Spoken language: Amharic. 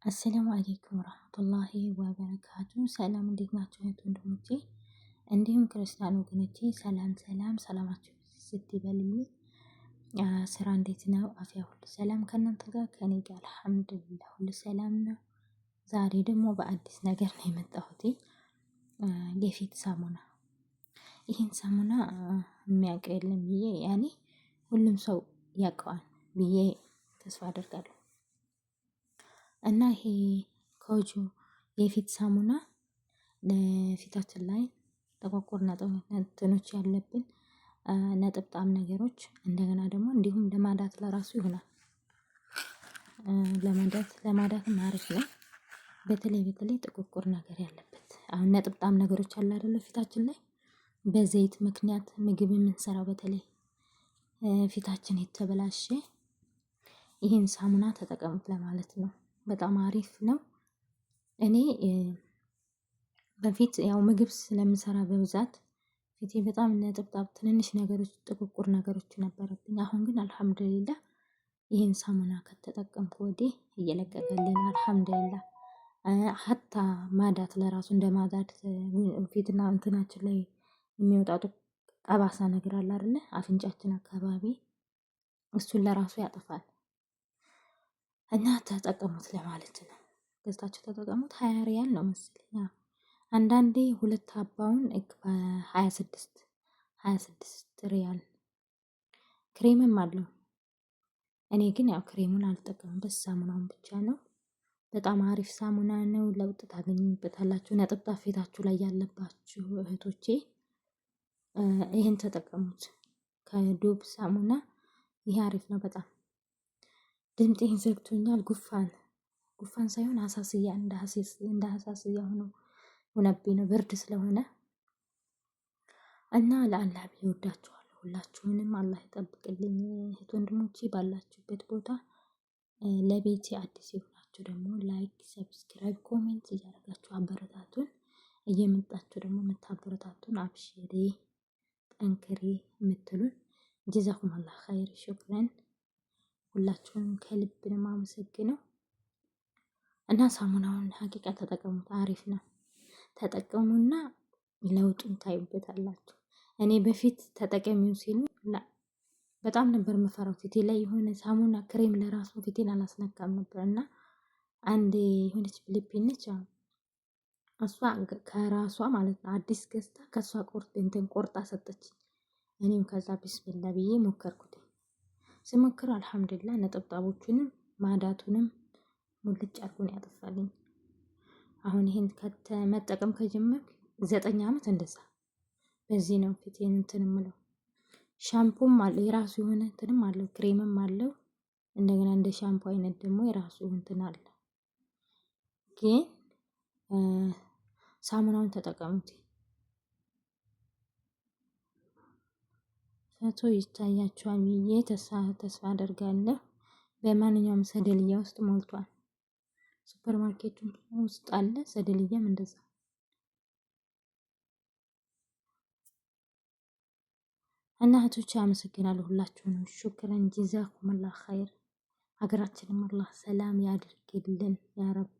አሰላሙ አሌይኩም ወረህመቱላሂ ወበረካቱ። ሰላም እንዴት ናቸው እህት ወንድሞቼ፣ እንዲሁም ክርስቲያን ወገኖቼ ሰላም ሰላም፣ ሰላማችሁ ስትበልልኝ። ስራ እንዴት ነው? አፍያ ሁሉ ሰላም ከእናንተ ጋር? ከኔ ጋር አልሐምዱሊላህ ሁሉ ሰላም ነው። ዛሬ ደግሞ በአዲስ ነገር ነው የመጣሁት። የፊት ሳሙና። ይህን ሳሙና የሚያውቅ የለም ብዬ ያኔ ሁሉም ሰው ያውቀዋል ብዬ ተስፋ አደርጋለሁ። እና ይሄ ኮጁ የፊት ሳሙና ለፊታችን ላይ ጥቋቁር ነጥቦች ያለብን ነጥብጣም ነገሮች እንደገና ደግሞ እንዲሁም ለማዳት ለራሱ ይሆናል። ለማዳትም አሪፍ ነው። በተለይ ጥቋቁር ነገር ያለበት አሁን ነጥብጣም ነገሮች አለ አይደለ ፊታችን ላይ በዘይት ምክንያት ምግብ የምንሰራው በተለይ ፊታችን የተበላሸ ይህን ሳሙና ተጠቀሙት ለማለት ነው። በጣም አሪፍ ነው። እኔ በፊት ያው ምግብ ስለምሰራ በብዛት ፊቴ በጣም ነጠብጣብ ትንንሽ ነገሮች ጥቁቁር ነገሮች ነበረብኝ። አሁን ግን አልሐምዱሊላህ ይህን ሳሙና ከተጠቀምኩ ወዲህ እየለቀቀልኝ ነው አልሐምዱሊላህ። ሀታ ማዳት ለራሱ እንደ ማዳት ፊትና እንትናችን ላይ የሚወጣው ጠባሳ ነገር አለ አይደለ አፍንጫችን አካባቢ እሱን ለራሱ ያጠፋል። እና ተጠቀሙት ለማለት ነው። ገዝታችሁ ተጠቀሙት። 20 ሪያል ነው መሰለኝ። አንዳንዴ ሁለት ሀባውን 26 ሪያል ክሬምም አለው። እኔ ግን ያው ክሬሙን አልጠቀምም፣ በስ ሳሙናውን ብቻ ነው። በጣም አሪፍ ሳሙና ነው። ለውጥ ታገኙበታላችሁ። ነጠብጣብ ፊታችሁ ላይ ያለባችሁ እህቶቼ ይሄን ተጠቀሙት። ከዶብ ሳሙና ይሄ አሪፍ ነው በጣም። ድምጤን ዘግቶኛል። ጉፋን ሳይሆን አሳስያ እንደ አሳስያ ሆነብኝ ነው ብርድ ስለሆነ እና ለአላህ ብዬ እወዳችኋለሁ ሁላችሁንም። አላህ ይጠብቅልኝ እህት ወንድሞቼ ባላችሁበት ቦታ። ለቤቴ አዲስ የሆናችሁ ደግሞ ላይክ፣ ሰብስክራይብ፣ ኮሜንት እያደረጋችሁ አበረታቱን። እየመጣችሁ ደግሞ የምታበረታቱን አብሽሬ ጠንክሬ የምትሉን ጀዛኩም አላህ ኸይር ሹክረን። ሁላችሁንም ከልብ ነው የማመሰግነው። እና ሳሙናውን ሀቂቃ ተጠቀሙት፣ አሪፍ ነው። ተጠቀሙና ለውጡን ታዩበታላችሁ። እኔ በፊት ተጠቀሚው ሲሉ በጣም ነበር የምፈራው። ፊቴ ላይ የሆነ ሳሙና ክሬም ለራሱ ፊቴን አላስነካም ነበር እና አንዴ የሆነች ፊሊፒን ነች እሷ ከራሷ ማለት ነው አዲስ ገዝታ ከሷ ቆርጣ ሰጠች። እኔም ከዛ ቢስሚላ ብዬ ሞከርኩት። ስሞክር አልሐምዱሊላህ ነጠብጣቦቹንም ማዳቱንም ሙልጭ አድርጎ ነው ያጠፋልኝ። አሁን ይሄን መጠቀም ከጀመርኩ 9 አመት እንደዛ። በዚህ ነው ፊቴን እንትን የምለው። ሻምፖም አለ የራሱ የሆነ እንትንም አለው፣ ክሬምም አለው። እንደገና እንደ ሻምፖ አይነት ደግሞ የራሱ እንትን አለ። ግን ሳሙናውን ተጠቀሙት። ፎቶ ይታያችኋል ብዬ ተስፋ አደርጋለሁ። በማንኛውም ሰደልያ ውስጥ ሞልቷል። ሱፐር ማርኬቱ ውስጥ አለ፣ ሰደልያም እንደዛ። እና እህቶቼ አመሰግናለሁ ሁላችሁንም። ሹክረን ጀዛኩሙላህ ኸይር። ሀገራችንም አላህ ሰላም ያድርግልን ያ ረብ።